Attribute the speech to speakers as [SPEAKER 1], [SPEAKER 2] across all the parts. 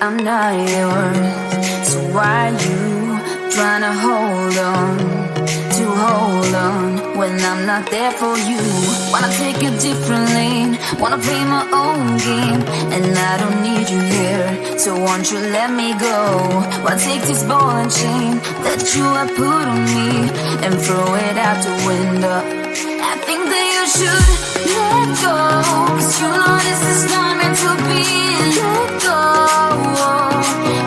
[SPEAKER 1] I'm not yours. So why you trying to hold on when I'm not there for you? Wanna take a different lane, wanna play my own game, and I don't need you here, so won't you let me go? Wanna take this ball and chain that you have put on me and throw it out the window. I think that you should let go, 'cause you know this is not meant to be. Let go.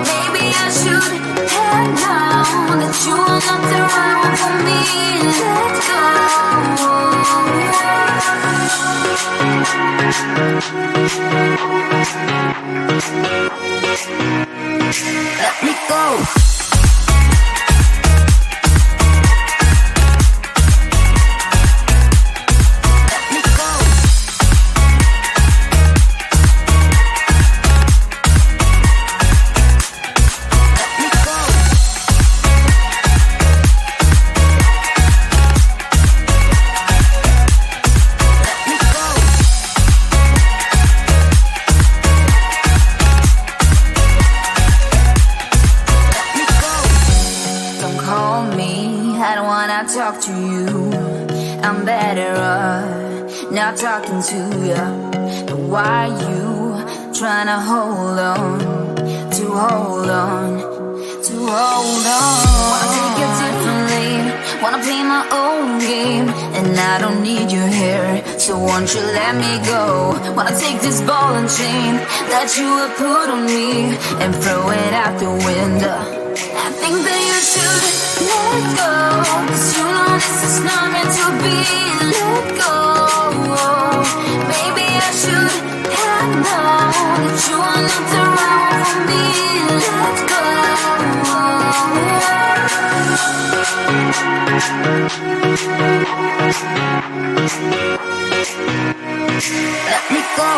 [SPEAKER 1] Maybe I should have known that you are not the right one for me. Let go. Let me go. Talk to you, I'm better off not talking to you. But why you trying to hold on? Wanna take a different lane, wanna play my own game, and I don't need you here, so won't you let me go? Wanna take this ball and chain that you have put on me and throw it out the window. I think that you should let go, 'cause you know this is not meant to be. Let go. Maybe I should have known that you are not the right one for me. Let go. Let me go.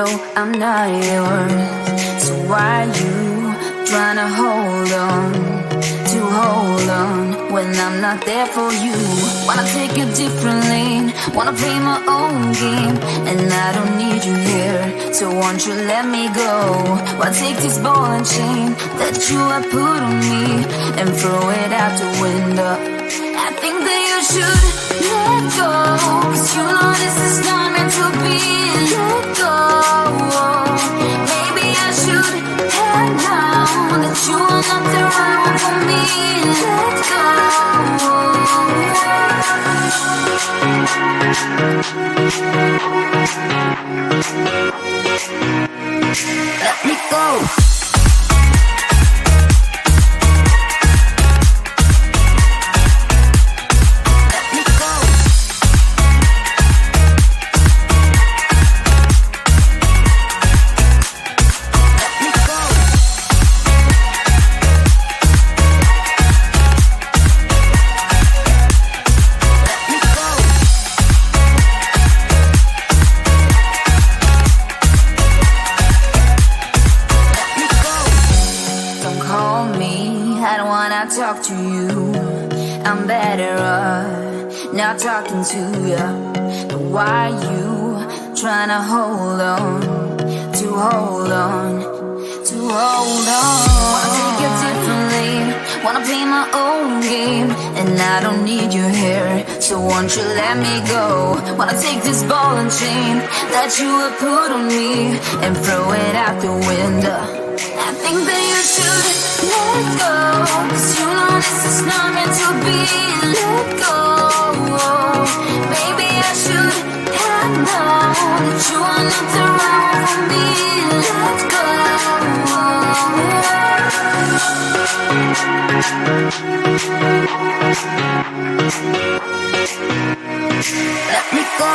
[SPEAKER 1] know I'm not yours. So why you trying to hold on when I'm not there for you? Wanna take a different lane, wanna play my own game, and I don't need you here, so won't you let me go? Why take this ball and chain that you have put on me and throw it out the window? I think that you should let go, 'cause you know this is not meant to be. Let go. Maybe I should have known that you are not the right one for me. Let go. Let me go. Talk to you, I'm better off not talking to you. But why you trying to hold on? Wanna take a different lane, wanna play my own game, and I don't need you here, so won't you let me go? Wanna take this ball and chain that you have put on me and throw it out the window. I think that you should let go, 'cause you know this is not meant to be. Let go. Maybe I should have known that you are not the right one for me. Let go. Let me go.